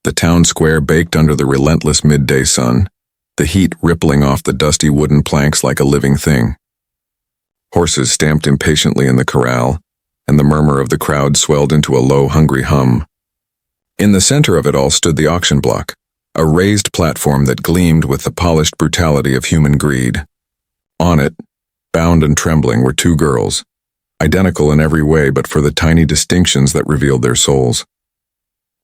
The town square baked under the relentless midday sun, the heat rippling off the dusty wooden planks like a living thing. Horses stamped impatiently in the corral, and the murmur of the crowd swelled into a low, hungry hum. In the center of it all stood the auction block, a raised platform that gleamed with the polished brutality of human greed. On it, bound and trembling, were two girls, identical in every way but for the tiny distinctions that revealed their souls.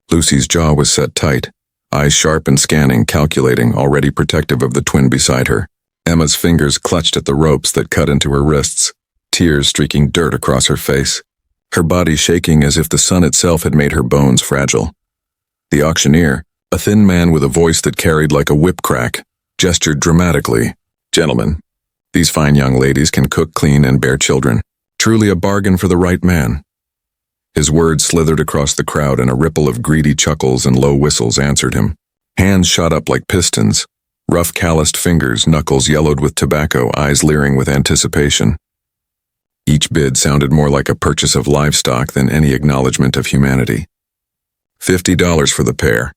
Lucy's jaw was set tight, eyes sharp and scanning, calculating, already protective of the twin beside her. Emma's fingers clutched at the ropes that cut into her wrists, tears streaking dirt across her face, her body shaking as if the sun itself had made her bones fragile. The auctioneer, a thin man with a voice that carried like a whip crack, gestured dramatically. "Gentlemen, these fine young ladies can cook, clean, and bear children. Truly a bargain for the right man." His words slithered across the crowd, and a ripple of greedy chuckles and low whistles answered him. Hands shot up like pistons, rough calloused fingers, knuckles yellowed with tobacco, eyes leering with anticipation. Each bid sounded more like a purchase of livestock than any acknowledgement of humanity. $50 for the pair,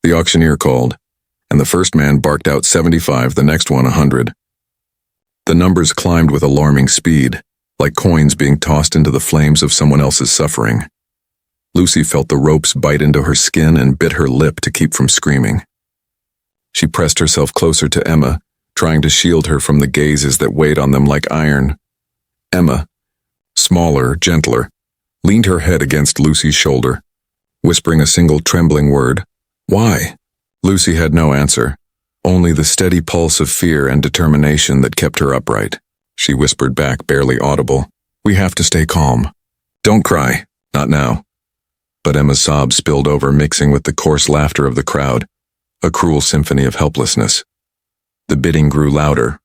the auctioneer called, and the first man barked out 75, the next one 100. The numbers climbed with alarming speed, like coins being tossed into the flames of someone else's suffering. Lucy felt the ropes bite into her skin and bit her lip to keep from screaming. She pressed herself closer to Emma, trying to shield her from the gazes that weighed on them like iron. Emma, smaller, gentler, leaned her head against Lucy's shoulder, whispering a single trembling word. "Why?" Lucy had no answer, only the steady pulse of fear and determination that kept her upright. She whispered back, barely audible, "We have to stay calm. Don't cry, not now." But Emma's sobs spilled over, mixing with the coarse laughter of the crowd, a cruel symphony of helplessness. The bidding grew louder,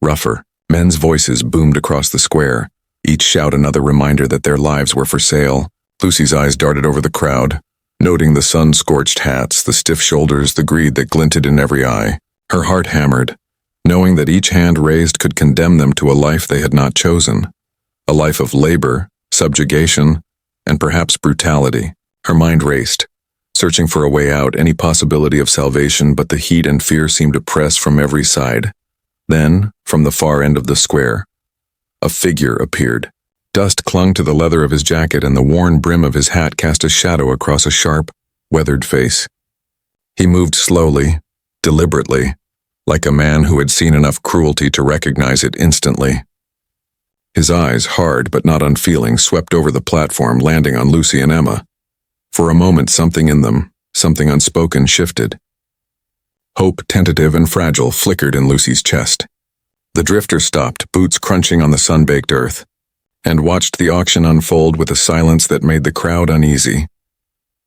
rougher. Men's voices boomed across the square, each shout another reminder that their lives were for sale. Lucy's eyes darted over the crowd, noting the sun-scorched hats, the stiff shoulders, the greed that glinted in every eye. Her heart hammered, knowing that each hand raised could condemn them to a life they had not chosen, a life of labor, subjugation, and perhaps brutality. Her mind raced, searching for a way out, any possibility of salvation, but the heat and fear seemed to press from every side. Then, from the far end of the square, a figure appeared. Dust clung to the leather of his jacket, and the worn brim of his hat cast a shadow across a sharp, weathered face. He moved slowly, deliberately, like a man who had seen enough cruelty to recognize it instantly. His eyes, hard but not unfeeling, swept over the platform, landing on Lucy and Emma. For a moment, something in them, something unspoken, shifted. Hope, tentative and fragile, flickered in Lucy's chest. The drifter stopped, boots crunching on the sun-baked earth, and watched the auction unfold with a silence that made the crowd uneasy.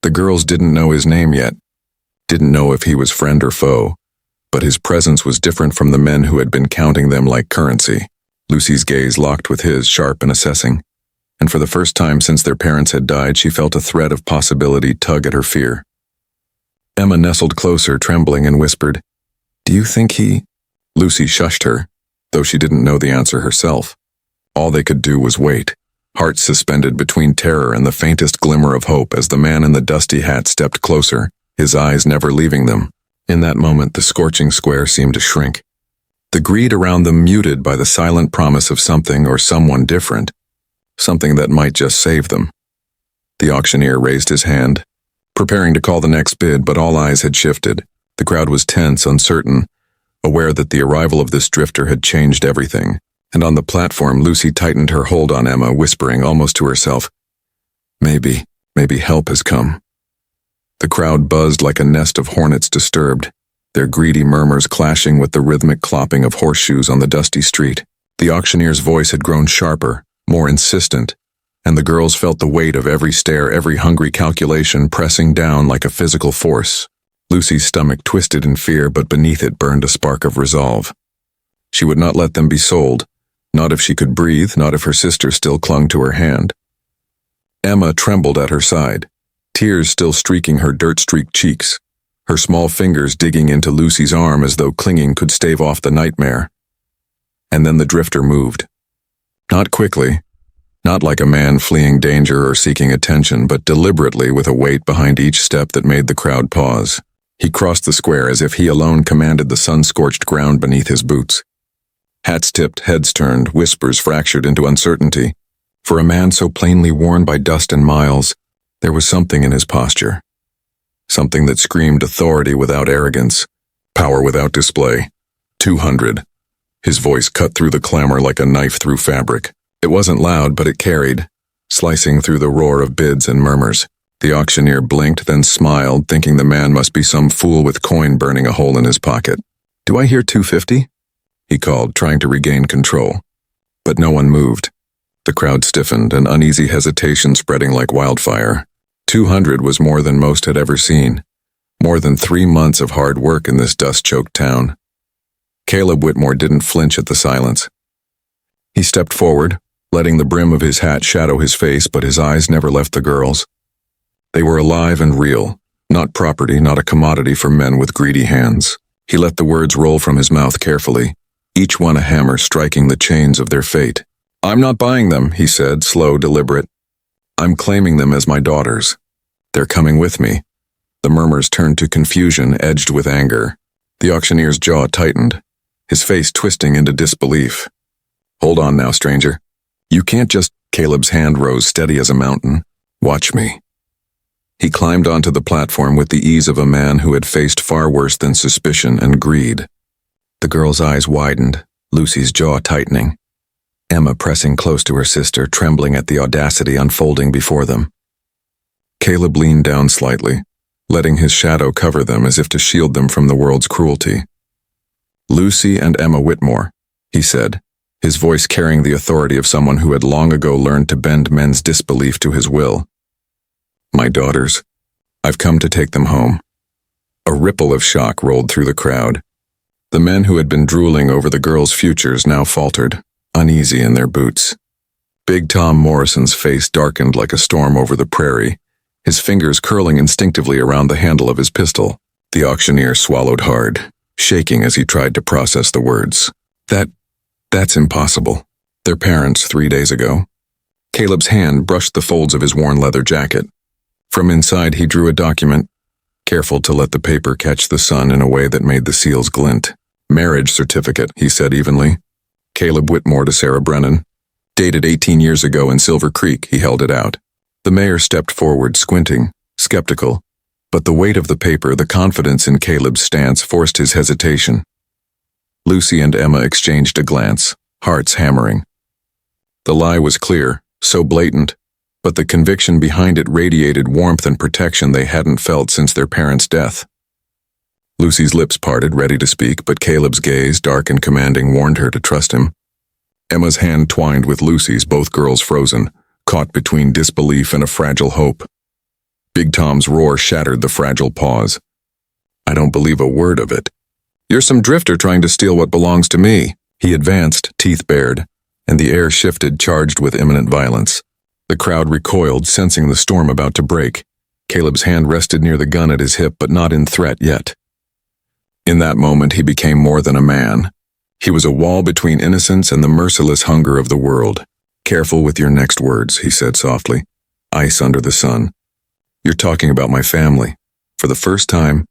The girls didn't know his name yet, didn't know if he was friend or foe, but his presence was different from the men who had been counting them like currency. Lucy's gaze locked with his, sharp and assessing, and for the first time since their parents had died, she felt a thread of possibility tug at her fear. Emma nestled closer, trembling, and whispered, "Do you think he—" Lucy shushed her, though she didn't know the answer herself. All they could do was wait, hearts suspended between terror and the faintest glimmer of hope as the man in the dusty hat stepped closer, his eyes never leaving them. In that moment, the scorching square seemed to shrink, the greed around them muted by the silent promise of something or someone different, something that might just save them. The auctioneer raised his hand, preparing to call the next bid, but all eyes had shifted. The crowd was tense, uncertain, aware that the arrival of this drifter had changed everything. And on the platform, Lucy tightened her hold on Emma, whispering almost to herself, maybe help has come." The crowd buzzed like a nest of hornets disturbed, their greedy murmurs clashing with the rhythmic clopping of horseshoes on the dusty street. The auctioneer's voice had grown sharper, more insistent, and the girls felt the weight of every stare, every hungry calculation pressing down like a physical force. Lucy's stomach twisted in fear, but beneath it burned a spark of resolve. She would not let them be sold, not if she could breathe, not if her sister still clung to her hand. Emma trembled at her side, tears still streaking her dirt-streaked cheeks, her small fingers digging into Lucy's arm as though clinging could stave off the nightmare. And then the drifter moved. Not quickly, Not like a man fleeing danger or seeking attention, but deliberately with a weight behind each step that made the crowd pause. He crossed the square as if he alone commanded the sun-scorched ground beneath his boots. Hats tipped, heads turned, whispers fractured into uncertainty. For a man so plainly worn by dust and miles, there was something in his posture. Something that screamed authority without arrogance, power without display. 200. His voice cut through the clamor like a knife through fabric. It wasn't loud, but it carried, slicing through the roar of bids and murmurs. The auctioneer blinked, then smiled, thinking the man must be some fool with coin burning a hole in his pocket. "Do I hear 250? He called, trying to regain control. But no one moved. The crowd stiffened, an uneasy hesitation spreading like wildfire. 200 was more than most had ever seen. More than 3 months of hard work in this dust-choked town. Caleb Whitmore didn't flinch at the silence. He stepped forward, letting the brim of his hat shadow his face, but his eyes never left the girls. They were alive and real, not property, not a commodity for men with greedy hands. He let the words roll from his mouth carefully, each one a hammer striking the chains of their fate. "I'm not buying them," he said, slow, deliberate. "I'm claiming them as my daughters. They're coming with me." The murmurs turned to confusion, edged with anger. The auctioneer's jaw tightened, his face twisting into disbelief. "Hold on now, stranger. You can't just—" Caleb's hand rose steady as a mountain. "Watch me." He climbed onto the platform with the ease of a man who had faced far worse than suspicion and greed. The girl's eyes widened, Lucy's jaw tightening. Emma pressing close to her sister, trembling at the audacity unfolding before them. Caleb leaned down slightly, letting his shadow cover them as if to shield them from the world's cruelty. "Lucy and Emma Whitmore," he said, his voice carrying the authority of someone who had long ago learned to bend men's disbelief to his will. "My daughters. I've come to take them home." A ripple of shock rolled through the crowd. The men who had been drooling over the girls' futures now faltered, uneasy in their boots. Big Tom Morrison's face darkened like a storm over the prairie, his fingers curling instinctively around the handle of his pistol. The auctioneer swallowed hard, shaking as he tried to process the words. That's impossible. Their parents 3 days ago." Caleb's hand brushed the folds of his worn leather jacket. From inside he drew a document, careful to let the paper catch the sun in a way that made the seals glint. "Marriage certificate," he said evenly. "Caleb Whitmore to Sarah Brennan. Dated 18 years ago in Silver Creek," he held it out. The mayor stepped forward, squinting, skeptical, but the weight of the paper, the confidence in Caleb's stance forced his hesitation. Lucy and Emma exchanged a glance, hearts hammering. The lie was clear, so blatant, but the conviction behind it radiated warmth and protection they hadn't felt since their parents' death. Lucy's lips parted, ready to speak, but Caleb's gaze, dark and commanding, warned her to trust him. Emma's hand twined with Lucy's, both girls frozen, caught between disbelief and a fragile hope. Big Tom's roar shattered the fragile pause. "I don't believe a word of it. You're some drifter trying to steal what belongs to me." He advanced, teeth bared, and the air shifted, charged with imminent violence. The crowd recoiled, sensing the storm about to break. Caleb's hand rested near the gun at his hip, but not in threat yet. In that moment, he became more than a man. He was a wall between innocence and the merciless hunger of the world. "Careful with your next words," he said softly. "Ice under the sun. You're talking about my family." For the first time,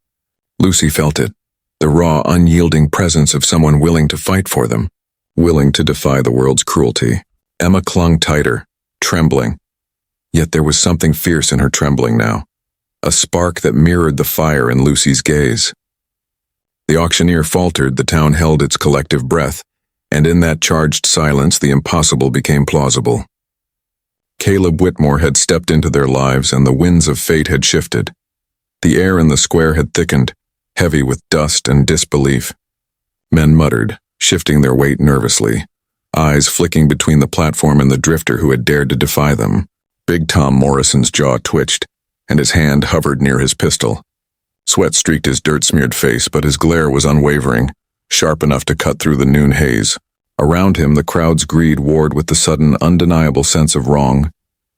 Lucy felt it. The raw, unyielding presence of someone willing to fight for them, willing to defy the world's cruelty. Emma clung tighter, trembling. Yet there was something fierce in her trembling now, a spark that mirrored the fire in Lucy's gaze. The auctioneer faltered, the town held its collective breath, and in that charged silence the impossible became plausible. Caleb Whitmore had stepped into their lives and the winds of fate had shifted. The air in the square had thickened, heavy with dust and disbelief. Men muttered, shifting their weight nervously, eyes flicking between the platform and the drifter who had dared to defy them. Big Tom Morrison's jaw twitched, and his hand hovered near his pistol. Sweat streaked his dirt-smeared face, but his glare was unwavering, sharp enough to cut through the noon haze. Around him, the crowd's greed warred with the sudden, undeniable sense of wrong,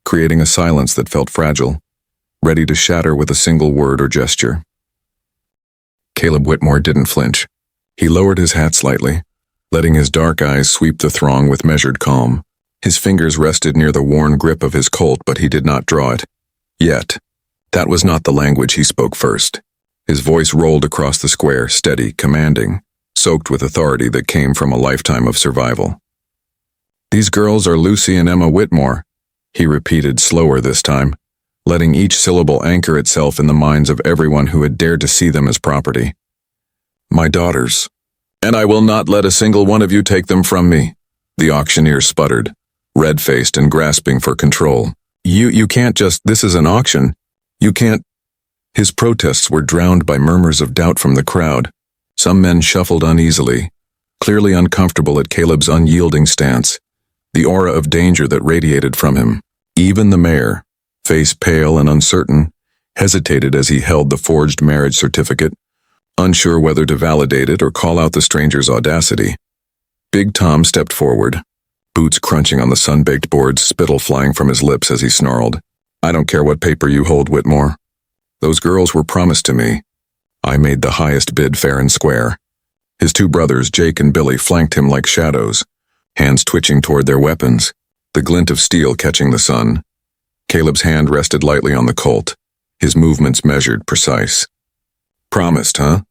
creating a silence that felt fragile, ready to shatter with a single word or gesture. Caleb Whitmore didn't flinch. He lowered his hat slightly, letting his dark eyes sweep the throng with measured calm. His fingers rested near the worn grip of his Colt, but he did not draw it. Yet. That was not the language he spoke first. His voice rolled across the square, steady, commanding, soaked with authority that came from a lifetime of survival. "These girls are Lucy and Emma Whitmore," he repeated slower this time, letting each syllable anchor itself in the minds of everyone who had dared to see them as property. "My daughters. And I will not let a single one of you take them from me," the auctioneer sputtered, red-faced and grasping for control. You can't just, this is an auction. You can't." His protests were drowned by murmurs of doubt from the crowd. Some men shuffled uneasily, clearly uncomfortable at Caleb's unyielding stance, the aura of danger that radiated from him. Even the mayor, face pale and uncertain, hesitated as he held the forged marriage certificate, unsure whether to validate it or call out the stranger's audacity. Big Tom stepped forward, boots crunching on the sun-baked boards, spittle flying from his lips as he snarled, "I don't care what paper you hold, Whitmore. Those girls were promised to me. I made the highest bid fair and square." His two brothers, Jake and Billy, flanked him like shadows, hands twitching toward their weapons, the glint of steel catching the sun. Caleb's hand rested lightly on the Colt, his movements measured, precise. "Promised, huh?"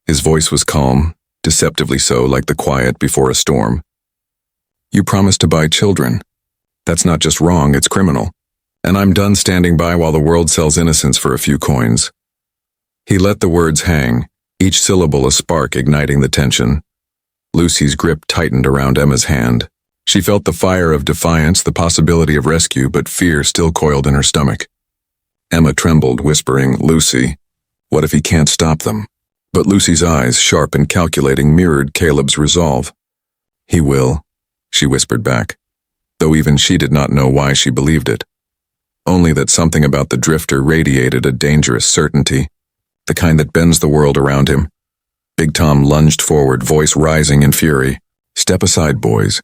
His voice was calm, deceptively so, like the quiet before a storm. "You promised to buy children. That's not just wrong, it's criminal. And I'm done standing by while the world sells innocence for a few coins." He let the words hang, each syllable a spark igniting the tension. Lucy's grip tightened around Emma's hand. She felt the fire of defiance, the possibility of rescue, but fear still coiled in her stomach. Emma trembled, whispering, "Lucy, what if he can't stop them?" But Lucy's eyes, sharp and calculating, mirrored Caleb's resolve. "He will," she whispered back, though even she did not know why she believed it. Only that something about the drifter radiated a dangerous certainty, the kind that bends the world around him. Big Tom lunged forward, voice rising in fury. "Step aside, boys.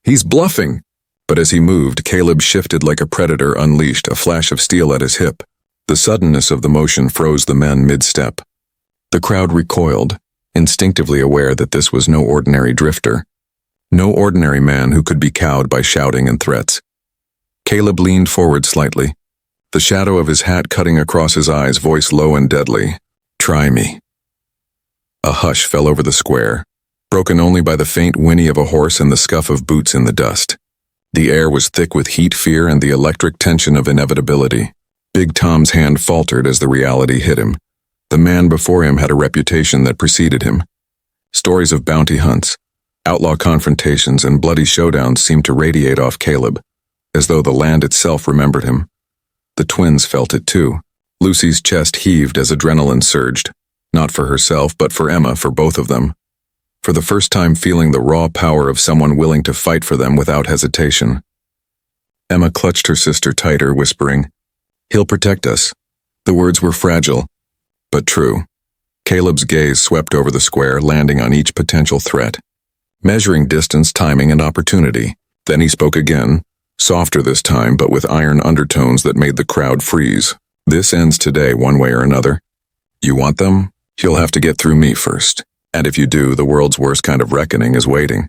He's bluffing!" But as he moved, Caleb shifted like a predator unleashed, a flash of steel at his hip. The suddenness of the motion froze the men mid-step. The crowd recoiled, instinctively aware that this was no ordinary drifter. No ordinary man who could be cowed by shouting and threats. Caleb leaned forward slightly, the shadow of his hat cutting across his eyes, voice low and deadly. "Try me." A hush fell over the square, broken only by the faint whinny of a horse and the scuff of boots in the dust. The air was thick with heat, fear, and the electric tension of inevitability. Big Tom's hand faltered as the reality hit him. The man before him had a reputation that preceded him. Stories of bounty hunts, outlaw confrontations, and bloody showdowns seemed to radiate off Caleb, as though the land itself remembered him. The twins felt it too. Lucy's chest heaved as adrenaline surged, not for herself, but for Emma, for both of them. For the first time feeling the raw power of someone willing to fight for them without hesitation. Emma clutched her sister tighter, whispering, "He'll protect us." The words were fragile, but true. Caleb's gaze swept over the square, landing on each potential threat, measuring distance, timing, and opportunity. Then he spoke again, softer this time, but with iron undertones that made the crowd freeze. "This ends today, one way or another. You want them? You'll have to get through me first. And if you do, the world's worst kind of reckoning is waiting."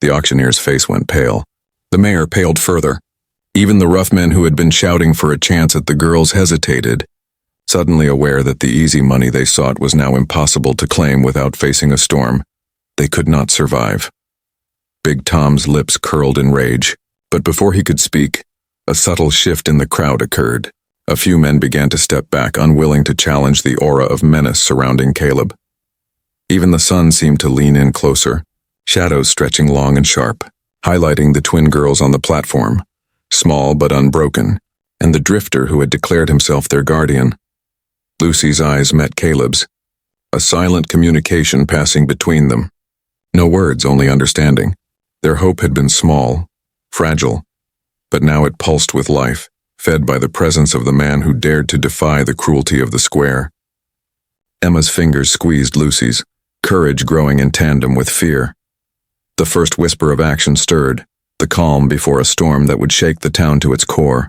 The auctioneer's face went pale. The mayor paled further. Even the rough men who had been shouting for a chance at the girls hesitated, suddenly aware that the easy money they sought was now impossible to claim without facing a storm. They could not survive. Big Tom's lips curled in rage, but before he could speak, a subtle shift in the crowd occurred. A few men began to step back, unwilling to challenge the aura of menace surrounding Caleb. Even the sun seemed to lean in closer, shadows stretching long and sharp, highlighting the twin girls on the platform, small but unbroken, and the drifter who had declared himself their guardian. Lucy's eyes met Caleb's, a silent communication passing between them. No words, only understanding. Their hope had been small, fragile, but now it pulsed with life, fed by the presence of the man who dared to defy the cruelty of the square. Emma's fingers squeezed Lucy's, courage growing in tandem with fear. The first whisper of action stirred, the calm before a storm that would shake the town to its core.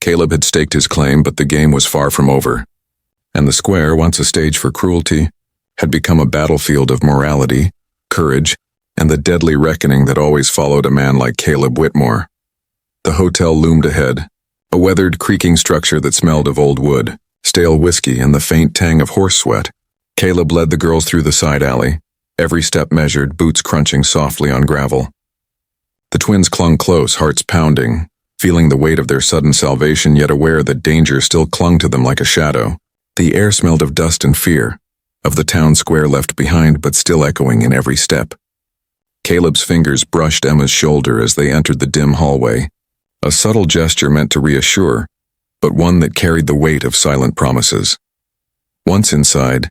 Caleb had staked his claim, but the game was far from over, and the square, once a stage for cruelty, had become a battlefield of morality, courage, and the deadly reckoning that always followed a man like Caleb Whitmore. The hotel loomed ahead, a weathered, creaking structure that smelled of old wood, stale whiskey, and the faint tang of horse sweat. Caleb led the girls through the side alley, every step measured, boots crunching softly on gravel. The twins clung close, hearts pounding, feeling the weight of their sudden salvation, yet aware that danger still clung to them like a shadow. The air smelled of dust and fear, of the town square left behind but still echoing in every step. Caleb's fingers brushed Emma's shoulder as they entered the dim hallway, a subtle gesture meant to reassure, but one that carried the weight of silent promises. Once inside,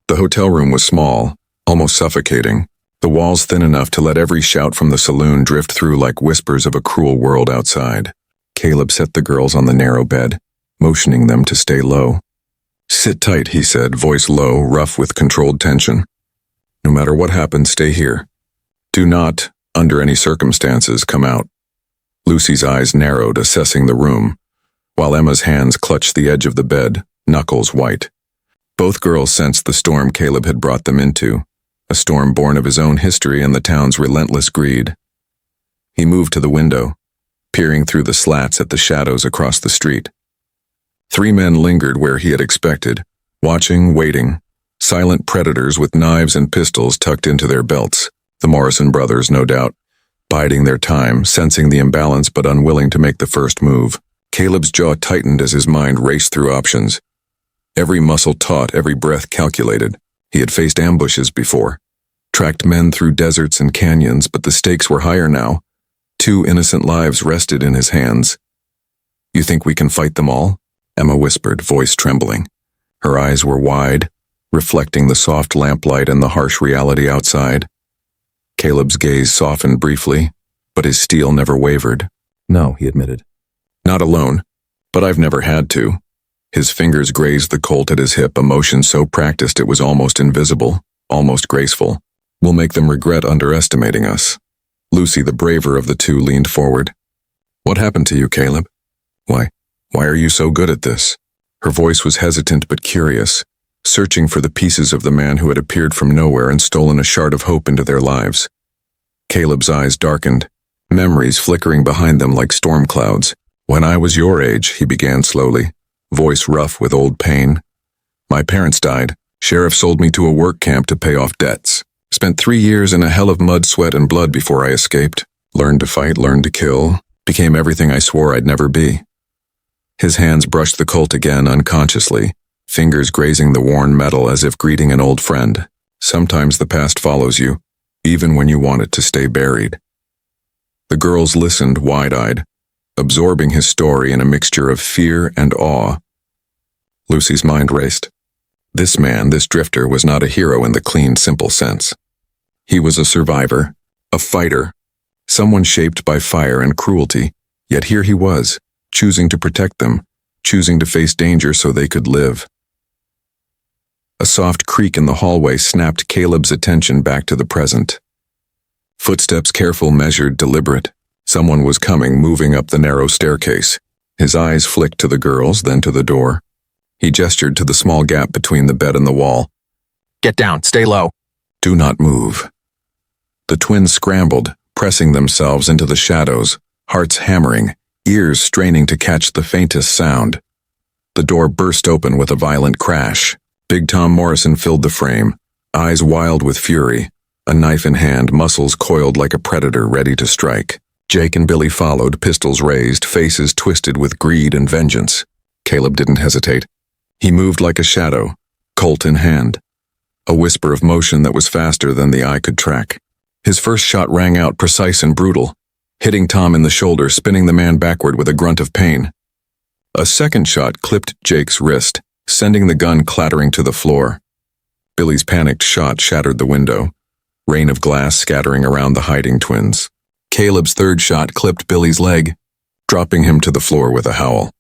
the hotel room was small, almost suffocating, the walls thin enough to let every shout from the saloon drift through like whispers of a cruel world outside. Caleb set the girls on the narrow bed, motioning them to stay low. "Sit tight," he said, voice low, rough with controlled tension. "No matter what happens, stay here. Do not, under any circumstances, come out." Lucy's eyes narrowed, assessing the room, while Emma's hands clutched the edge of the bed, knuckles white. Both girls sensed the storm Caleb had brought them into, a storm born of his own history and the town's relentless greed. He moved to the window, peering through the slats at the shadows across the street. 3 men lingered where he had expected, watching, waiting, silent predators with knives and pistols tucked into their belts, the Morrison brothers, no doubt, biding their time, sensing the imbalance but unwilling to make the first move. Caleb's jaw tightened as his mind raced through options. Every muscle taut, every breath calculated. He had faced ambushes before, tracked men through deserts and canyons, but the stakes were higher now. 2 innocent lives rested in his hands. "You think we can fight them all?" Emma whispered, voice trembling. Her eyes were wide, reflecting the soft lamplight and the harsh reality outside. Caleb's gaze softened briefly, but his steel never wavered. "No," he admitted. "Not alone, but I've never had to." His fingers grazed the Colt at his hip, a motion so practiced it was almost invisible, almost graceful. "We'll make them regret underestimating us." Lucy, the braver of the two, leaned forward. "What happened to you, Caleb? Why are you so good at this?" Her voice was hesitant but curious, searching for the pieces of the man who had appeared from nowhere and stolen a shard of hope into their lives. Caleb's eyes darkened, memories flickering behind them like storm clouds. "When I was your age," he began slowly, voice rough with old pain. "My parents died. Sheriff sold me to a work camp to pay off debts. Spent 3 years in a hell of mud, sweat, and blood before I escaped. Learned to fight, learned to kill. Became everything I swore I'd never be." His hands brushed the Colt again unconsciously, fingers grazing the worn metal as if greeting an old friend. Sometimes the past follows you, even when you want it to stay buried. The girls listened wide-eyed, absorbing his story in a mixture of fear and awe. Lucy's mind raced. This man, this drifter, was not a hero in the clean, simple sense. He was a survivor, a fighter, someone shaped by fire and cruelty, yet here he was, choosing to protect them, choosing to face danger so they could live. A soft creak in the hallway snapped Caleb's attention back to the present. Footsteps careful, measured, deliberate. Someone was coming, moving up the narrow staircase. His eyes flicked to the girls, then to the door. He gestured to the small gap between the bed and the wall. "Get down, stay low." "Do not move." The twins scrambled, pressing themselves into the shadows, hearts hammering, ears straining to catch the faintest sound. The door burst open with a violent crash. Big Tom Morrison filled the frame, eyes wild with fury, a knife in hand, muscles coiled like a predator ready to strike. Jake and Billy followed, pistols raised, faces twisted with greed and vengeance. Caleb didn't hesitate. He moved like a shadow, Colt in hand, a whisper of motion that was faster than the eye could track. His first shot rang out precise and brutal, hitting Tom in the shoulder, spinning the man backward with a grunt of pain. A second shot clipped Jake's wrist, sending the gun clattering to the floor. Billy's panicked shot shattered the window, rain of glass scattering around the hiding twins. Caleb's third shot clipped Billy's leg, dropping him to the floor with a howl.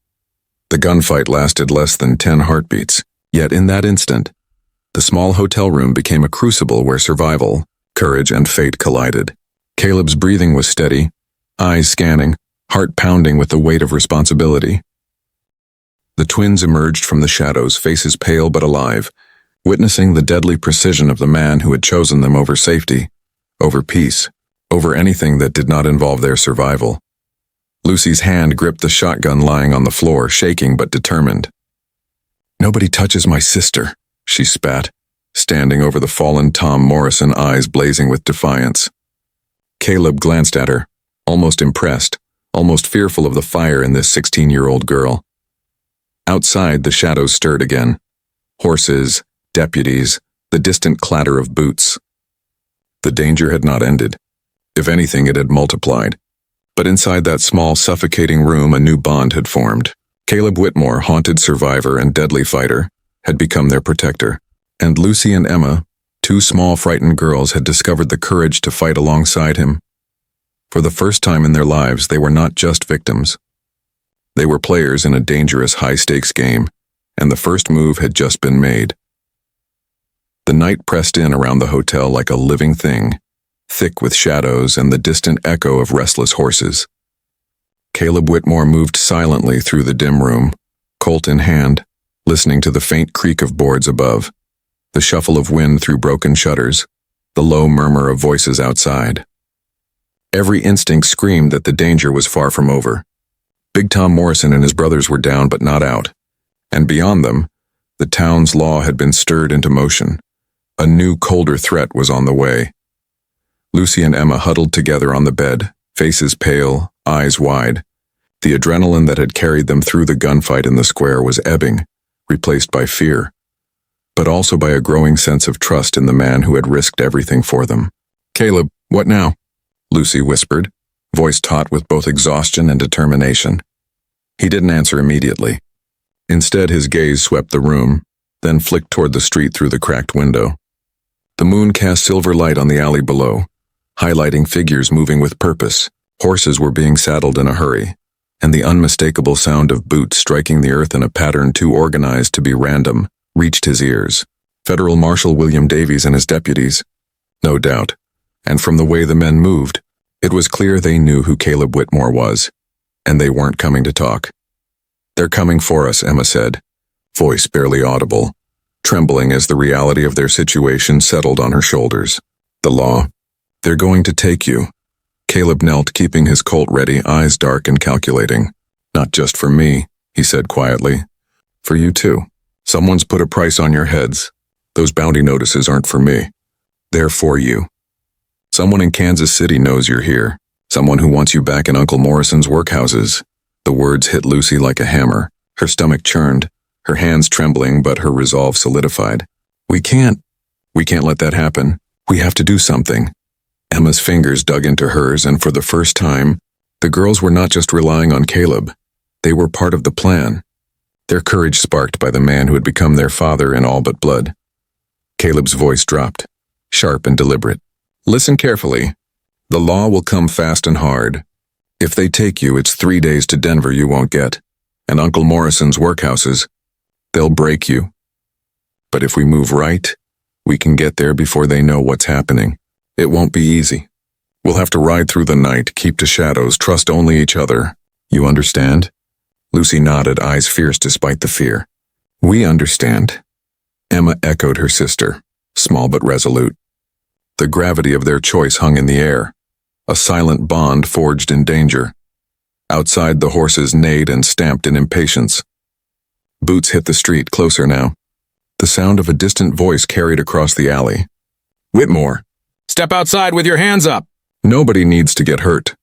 The gunfight lasted less than 10 heartbeats, yet in that instant, the small hotel room became a crucible where survival, courage, and fate collided. Caleb's breathing was steady, eyes scanning, heart pounding with the weight of responsibility. The twins emerged from the shadows, faces pale but alive, witnessing the deadly precision of the man who had chosen them over safety, over peace, over anything that did not involve their survival. Lucy's hand gripped the shotgun lying on the floor, shaking but determined. "Nobody touches my sister," she spat, standing over the fallen Tom Morrison, eyes blazing with defiance. Caleb glanced at her, almost impressed, almost fearful of the fire in this 16-year-old girl. Outside, the shadows stirred again. Horses, deputies, the distant clatter of boots. The danger had not ended. If anything, it had multiplied. But inside that small, suffocating room, a new bond had formed. Caleb Whitmore, haunted survivor and deadly fighter, had become their protector. And Lucy and Emma, two small, frightened girls, had discovered the courage to fight alongside him. For the first time in their lives, they were not just victims. They were players in a dangerous, high-stakes game, and the first move had just been made. The night pressed in around the hotel like a living thing, thick with shadows and the distant echo of restless horses. Caleb Whitmore moved silently through the dim room, Colt in hand, listening to the faint creak of boards above, the shuffle of wind through broken shutters, the low murmur of voices outside. Every instinct screamed that the danger was far from over. Big Tom Morrison and his brothers were down but not out, and beyond them, the town's law had been stirred into motion. A new, colder threat was on the way. Lucy and Emma huddled together on the bed, faces pale, eyes wide. The adrenaline that had carried them through the gunfight in the square was ebbing, replaced by fear, but also by a growing sense of trust in the man who had risked everything for them. "Caleb, what now?" Lucy whispered, voice taut with both exhaustion and determination. He didn't answer immediately. Instead, his gaze swept the room, then flicked toward the street through the cracked window. The moon cast silver light on the alley below, highlighting figures moving with purpose. Horses were being saddled in a hurry, and the unmistakable sound of boots striking the earth in a pattern too organized to be random reached his ears. Federal Marshal William Davies and his deputies, no doubt, and from the way the men moved, it was clear they knew who Caleb Whitmore was, and they weren't coming to talk. "They're coming for us," Emma said, voice barely audible, trembling as the reality of their situation settled on her shoulders. "The law. They're going to take you." Caleb knelt, keeping his Colt ready, eyes dark and calculating. "Not just for me," he said quietly. "For you too. Someone's put a price on your heads. Those bounty notices aren't for me. They're for you. Someone in Kansas City knows you're here. Someone who wants you back in Uncle Morrison's workhouses." The words hit Lucy like a hammer. Her stomach churned, her hands trembling, but her resolve solidified. We can't let that happen. We have to do something." Emma's fingers dug into hers, and for the first time, the girls were not just relying on Caleb. They were part of the plan. Their courage sparked by the man who had become their father in all but blood. Caleb's voice dropped, sharp and deliberate. "Listen carefully. The law will come fast and hard. If they take you, it's 3 days to Denver you won't get, and Uncle Morrison's workhouses. They'll break you. But if we move right, we can get there before they know what's happening. It won't be easy. We'll have to ride through the night, keep to shadows, trust only each other. You understand?" Lucy nodded, eyes fierce despite the fear. "We understand." Emma echoed her sister, small but resolute. The gravity of their choice hung in the air, a silent bond forged in danger. Outside, the horses neighed and stamped in impatience. Boots hit the street, closer now. The sound of a distant voice carried across the alley. "Whitmore! Step outside with your hands up!" Nobody needs to get hurt."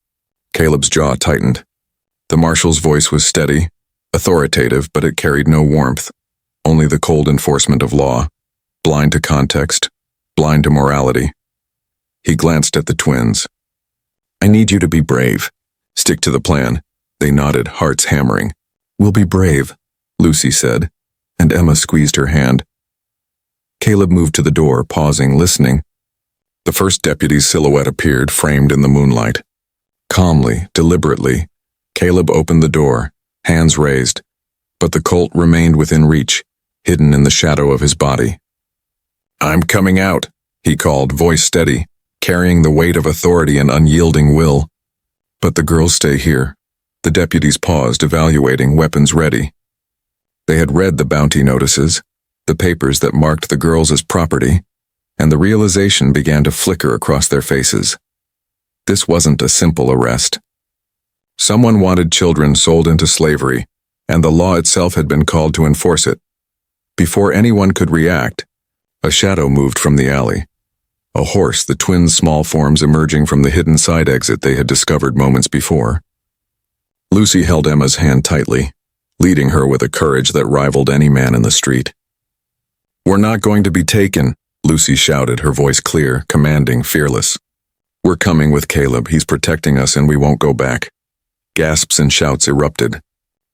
Caleb's jaw tightened. The marshal's voice was steady, authoritative, but it carried no warmth, only the cold enforcement of law, blind to context, blind to morality. He glanced at the twins. "I need you to be brave. Stick to the plan." They nodded, hearts hammering. "We'll be brave," Lucy said, and Emma squeezed her hand. Caleb moved to the door, pausing, listening. The first deputy's silhouette appeared, framed in the moonlight. Calmly, deliberately, Caleb opened the door, hands raised, but the Colt remained within reach, hidden in the shadow of his body. "I'm coming out," he called, voice steady, carrying the weight of authority and unyielding will. "But the girls stay here." The deputies paused, evaluating, weapons ready. They had read the bounty notices, the papers that marked the girls as property, and the realization began to flicker across their faces. This wasn't a simple arrest. Someone wanted children sold into slavery, and the law itself had been called to enforce it. Before anyone could react, a shadow moved from the alley. A horse, the twins' small forms emerging from the hidden side exit they had discovered moments before. Lucy held Emma's hand tightly, leading her with a courage that rivaled any man in the street. "We're not going to be taken," Lucy shouted, her voice clear, commanding, fearless. "We're coming with Caleb. He's protecting us and we won't go back." Gasps and shouts erupted.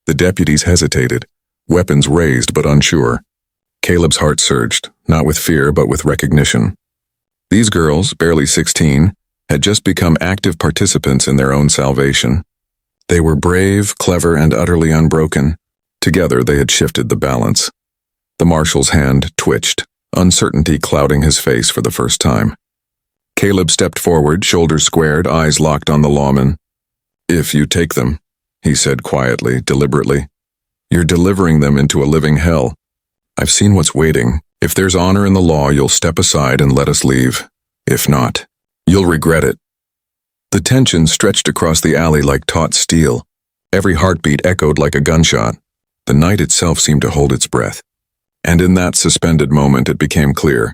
The deputies hesitated, weapons raised but unsure. Caleb's heart surged, not with fear but with recognition. These girls, barely 16, had just become active participants in their own salvation. They were brave, clever, and utterly unbroken. Together they had shifted the balance. The marshal's hand twitched, uncertainty clouding his face for the first time. Caleb stepped forward, shoulders squared, eyes locked on the lawman. "If you take them," he said quietly, deliberately, "you're delivering them into a living hell. I've seen what's waiting. If there's honor in the law, you'll step aside and let us leave. If not, you'll regret it." The tension stretched across the alley like taut steel. Every heartbeat echoed like a gunshot. The night itself seemed to hold its breath. And in that suspended moment it became clear.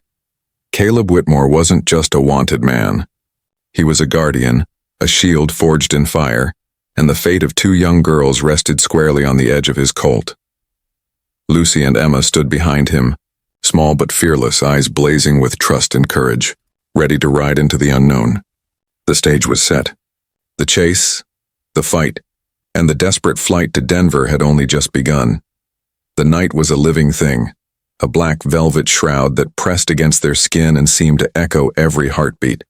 Caleb Whitmore wasn't just a wanted man. He was a guardian, a shield forged in fire, and the fate of two young girls rested squarely on the edge of his colt. Lucy and Emma stood behind him, small but fearless, eyes blazing with trust and courage, ready to ride into the unknown. The stage was set. The chase, the fight, and the desperate flight to Denver had only just begun. The night was a living thing, a black velvet shroud that pressed against their skin and seemed to echo every heartbeat.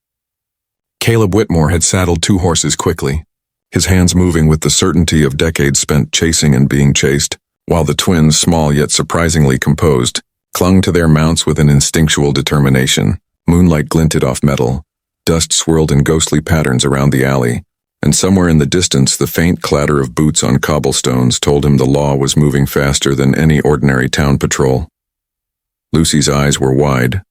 Caleb Whitmore had saddled two horses quickly, his hands moving with the certainty of decades spent chasing and being chased, while the twins, small yet surprisingly composed, clung to their mounts with an instinctual determination. Moonlight glinted off metal, dust swirled in ghostly patterns around the alley, and somewhere in the distance the faint clatter of boots on cobblestones told him the law was moving faster than any ordinary town patrol. Lucy's eyes were wide,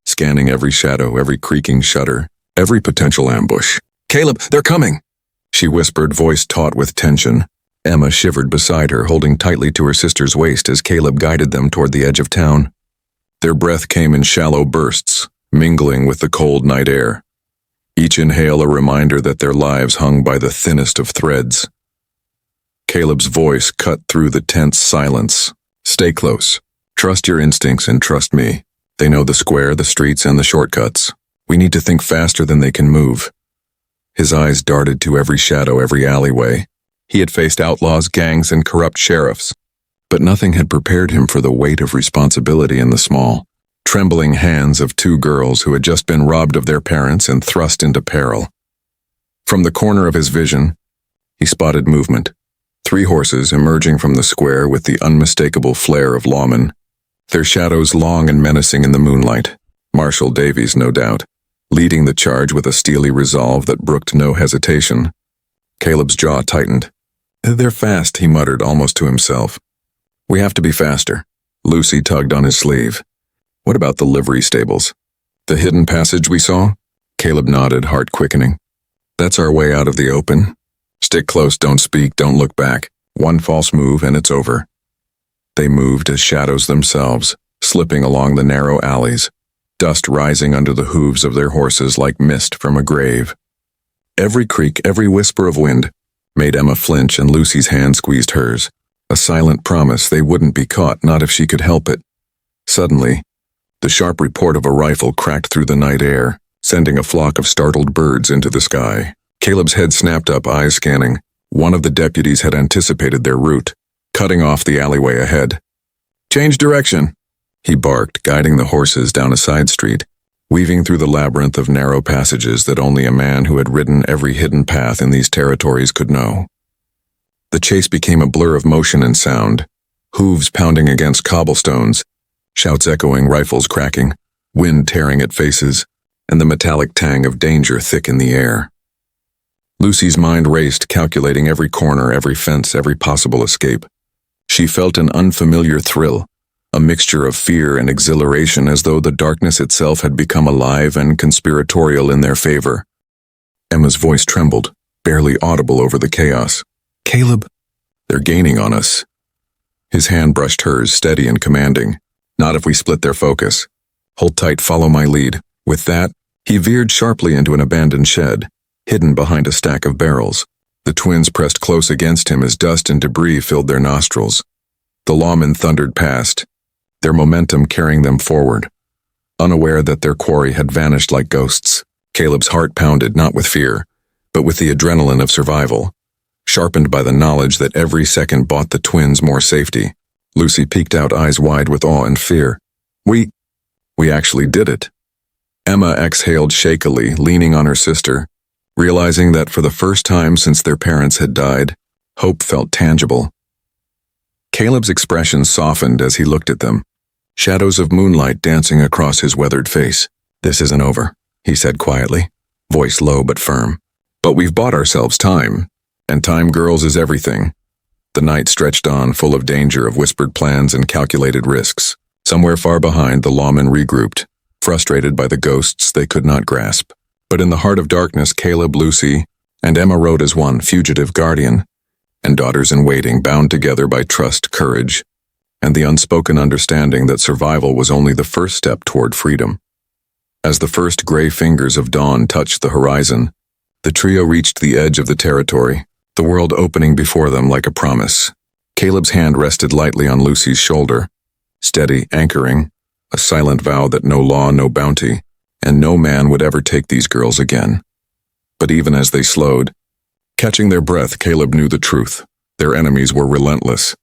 scanning every shadow, every creaking shutter, every potential ambush. "Caleb, they're coming!" she whispered, voice taut with tension. Emma shivered beside her, holding tightly to her sister's waist as Caleb guided them toward the edge of town. Their breath came in shallow bursts, mingling with the cold night air. Each inhale a reminder that their lives hung by the thinnest of threads. Caleb's voice cut through the tense silence. "Stay close. Trust your instincts and trust me. They know the square, the streets, and the shortcuts. We need to think faster than they can move." His eyes darted to every shadow, every alleyway. He had faced outlaws, gangs, and corrupt sheriffs, but nothing had prepared him for the weight of responsibility in the small, trembling hands of two girls who had just been robbed of their parents and thrust into peril. From the corner of his vision, he spotted movement. 3 horses emerging from the square with the unmistakable flair of lawmen, their shadows long and menacing in the moonlight. Marshal Davies, no doubt, leading the charge with a steely resolve that brooked no hesitation. Caleb's jaw tightened. "They're fast," he muttered almost to himself. "We have to be faster." Lucy tugged on his sleeve. "What about the livery stables? The hidden passage we saw?" Caleb nodded, heart quickening. "That's our way out of the open. Stick close, don't speak, don't look back. One false move and it's over." They moved as shadows themselves, slipping along the narrow alleys, dust rising under the hooves of their horses like mist from a grave. Every creak, every whisper of wind, made Emma flinch, and Lucy's hand squeezed hers, a silent promise they wouldn't be caught, not if she could help it. Suddenly, the sharp report of a rifle cracked through the night air, sending a flock of startled birds into the sky. Caleb's head snapped up, eyes scanning. One of the deputies had anticipated their route, cutting off the alleyway ahead. "Change direction," he barked, guiding the horses down a side street, weaving through the labyrinth of narrow passages that only a man who had ridden every hidden path in these territories could know. The chase became a blur of motion and sound, hooves pounding against cobblestones, shouts echoing, rifles cracking, wind tearing at faces, and the metallic tang of danger thick in the air. Lucy's mind raced, calculating every corner, every fence, every possible escape. She felt an unfamiliar thrill, a mixture of fear and exhilaration, as though the darkness itself had become alive and conspiratorial in their favor. Emma's voice trembled, barely audible over the chaos. "Caleb, they're gaining on us." His hand brushed hers, steady and commanding. "Not if we split their focus. Hold tight, follow my lead." With that, he veered sharply into an abandoned shed, hidden behind a stack of barrels. The twins pressed close against him as dust and debris filled their nostrils. The lawmen thundered past, their momentum carrying them forward. Unaware that their quarry had vanished like ghosts, Caleb's heart pounded not with fear, but with the adrenaline of survival, sharpened by the knowledge that every second bought the twins more safety. Lucy peeked out, eyes wide with awe and fear. We actually did it." Emma exhaled shakily, leaning on her sister, realizing that for the first time since their parents had died, hope felt tangible. Caleb's expression softened as he looked at them, shadows of moonlight dancing across his weathered face. "This isn't over," he said quietly, voice low but firm. "But we've bought ourselves time, and time, girls, is everything." The night stretched on, full of danger, of whispered plans and calculated risks. Somewhere far behind, the lawmen regrouped, frustrated by the ghosts they could not grasp. But in the heart of darkness, Caleb, Lucy, and Emma rode as one fugitive guardian, and daughters in waiting, bound together by trust, courage, and the unspoken understanding that survival was only the first step toward freedom. As the first gray fingers of dawn touched the horizon, the trio reached the edge of the territory, the world opening before them like a promise. Caleb's hand rested lightly on Lucy's shoulder, steady, anchoring, a silent vow that no law, no bounty, and no man would ever take these girls again. But even as they slowed, catching their breath, Caleb knew the truth. Their enemies were relentless,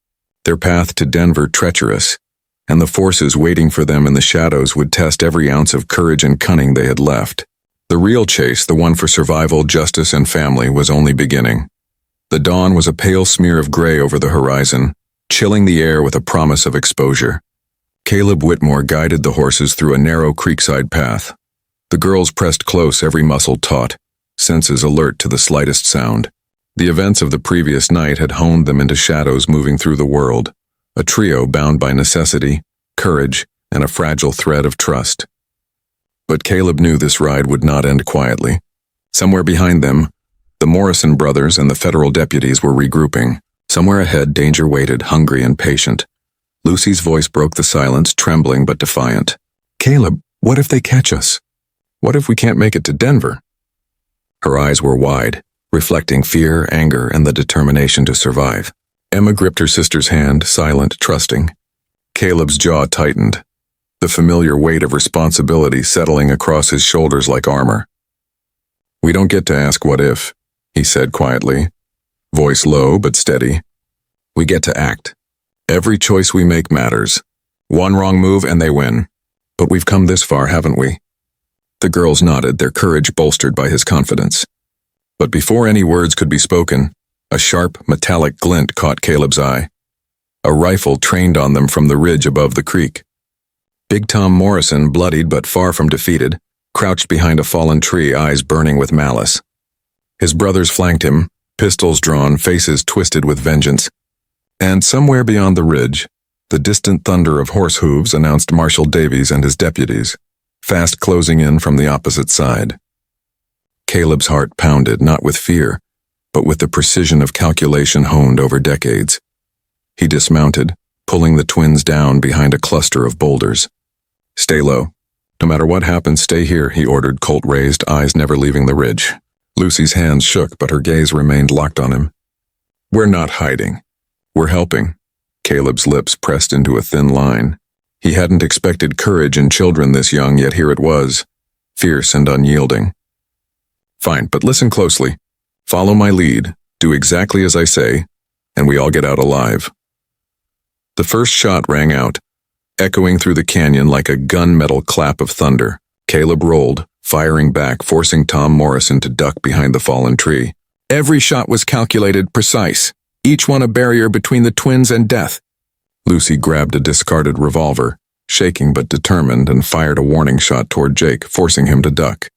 their path to Denver treacherous, and the forces waiting for them in the shadows would test every ounce of courage and cunning they had left. The real chase, the one for survival, justice, and family, was only beginning. The dawn was a pale smear of gray over the horizon, chilling the air with a promise of exposure. Caleb Whitmore guided the horses through a narrow creekside path. The girls pressed close, every muscle taut, senses alert to the slightest sound. The events of the previous night had honed them into shadows moving through the world, a trio bound by necessity, courage, and a fragile thread of trust. But Caleb knew this ride would not end quietly. Somewhere behind them, the Morrison brothers and the federal deputies were regrouping. Somewhere ahead, danger waited, hungry and patient. Lucy's voice broke the silence, trembling but defiant. "Caleb, what if they catch us? What if we can't make it to Denver?" Her eyes were wide, reflecting fear, anger, and the determination to survive. Emma gripped her sister's hand, silent, trusting. Caleb's jaw tightened, the familiar weight of responsibility settling across his shoulders like armor. "We don't get to ask what if," he said quietly, voice low but steady. "We get to act. Every choice we make matters. One wrong move and they win. But we've come this far, haven't we?" The girls nodded, their courage bolstered by his confidence. But before any words could be spoken, a sharp, metallic glint caught Caleb's eye. A rifle trained on them from the ridge above the creek. Big Tom Morrison, bloodied but far from defeated, crouched behind a fallen tree, eyes burning with malice. His brothers flanked him, pistols drawn, faces twisted with vengeance. And somewhere beyond the ridge, the distant thunder of horse hooves announced Marshal Davies and his deputies, fast closing in from the opposite side. Caleb's heart pounded, not with fear, but with the precision of calculation honed over decades. He dismounted, pulling the twins down behind a cluster of boulders. "Stay low. No matter what happens, stay here," he ordered, Colt raised, eyes never leaving the ridge. Lucy's hands shook, but her gaze remained locked on him. "We're not hiding. We're helping." Caleb's lips pressed into a thin line. He hadn't expected courage in children this young, yet here it was, fierce and unyielding. "Fine, but listen closely. Follow my lead, do exactly as I say, and we all get out alive." The first shot rang out, echoing through the canyon like a gunmetal clap of thunder. Caleb rolled, firing back, forcing Tom Morrison to duck behind the fallen tree. Every shot was calculated, precise, each one a barrier between the twins and death. Lucy grabbed a discarded revolver, shaking but determined, and fired a warning shot toward Jake, forcing him to duck.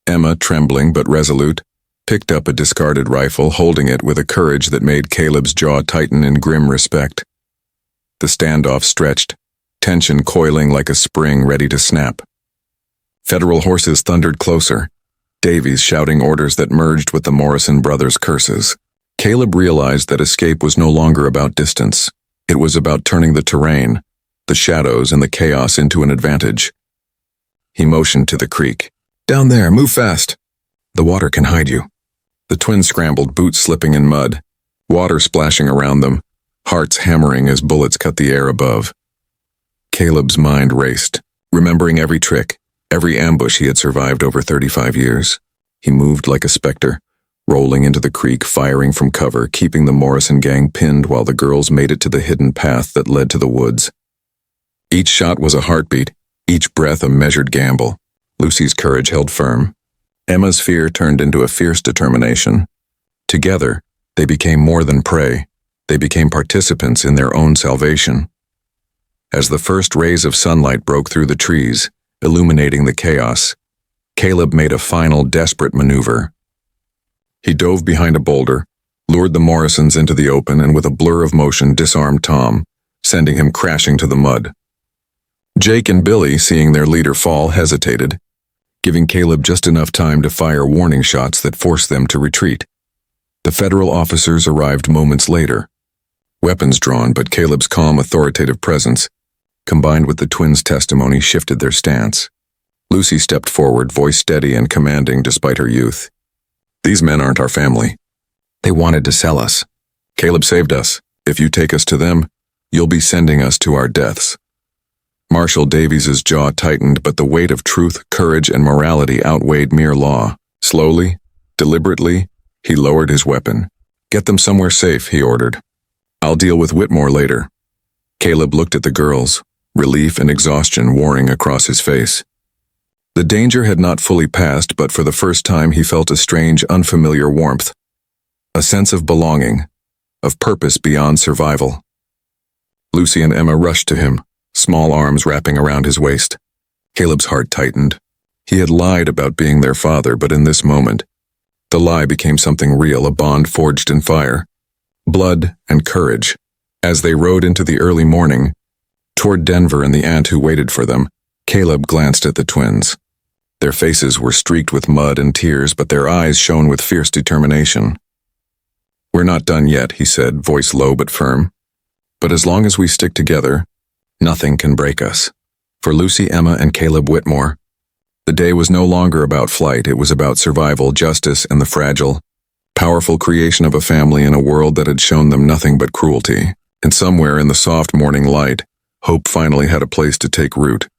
Emma, trembling but resolute, picked up a discarded rifle, holding it with a courage that made Caleb's jaw tighten in grim respect. The standoff stretched, tension coiling like a spring ready to snap. Federal horses thundered closer, Davies shouting orders that merged with the Morrison brothers' curses. Caleb realized that escape was no longer about distance. It was about turning the terrain, the shadows and the chaos into an advantage. He motioned to the creek. "Down there, move fast. The water can hide you." The twins scrambled, boots slipping in mud, water splashing around them, hearts hammering as bullets cut the air above. Caleb's mind raced, remembering every trick, every ambush he had survived over 35 years. He moved like a specter, rolling into the creek, firing from cover, keeping the Morrison gang pinned while the girls made it to the hidden path that led to the woods. Each shot was a heartbeat, each breath a measured gamble. Lucy's courage held firm. Emma's fear turned into a fierce determination. Together, they became more than prey. They became participants in their own salvation. As the first rays of sunlight broke through the trees, illuminating the chaos, Caleb made a final desperate maneuver. He dove behind a boulder, lured the Morrisons into the open, and with a blur of motion disarmed Tom, sending him crashing to the mud. Jake and Billy, seeing their leader fall, hesitated, giving Caleb just enough time to fire warning shots that forced them to retreat. The federal officers arrived moments later, weapons drawn, but Caleb's calm, authoritative presence, combined with the twins' testimony, shifted their stance. Lucy stepped forward, voice steady and commanding despite her youth. "These men aren't our family. They wanted to sell us. Caleb saved us. If you take us to them, you'll be sending us to our deaths." Marshal Davies's jaw tightened, but the weight of truth, courage, and morality outweighed mere law. Slowly, deliberately, he lowered his weapon. "Get them somewhere safe," he ordered. "I'll deal with Whitmore later." Caleb looked at the girls, relief and exhaustion warring across his face. The danger had not fully passed, but for the first time he felt a strange, unfamiliar warmth. A sense of belonging, of purpose beyond survival. Lucy and Emma rushed to him, small arms wrapping around his waist. Caleb's heart tightened. He had lied about being their father, but in this moment, the lie became something real, a bond forged in fire. Blood and courage. As they rode into the early morning, toward Denver and the aunt who waited for them, Caleb glanced at the twins. Their faces were streaked with mud and tears, but their eyes shone with fierce determination. "We're not done yet," he said, voice low but firm. "But as long as we stick together, nothing can break us." For Lucy, Emma, and Caleb Whitmore, the day was no longer about flight. It was about survival, justice, and the fragile, powerful creation of a family in a world that had shown them nothing but cruelty. And somewhere in the soft morning light, hope finally had a place to take root.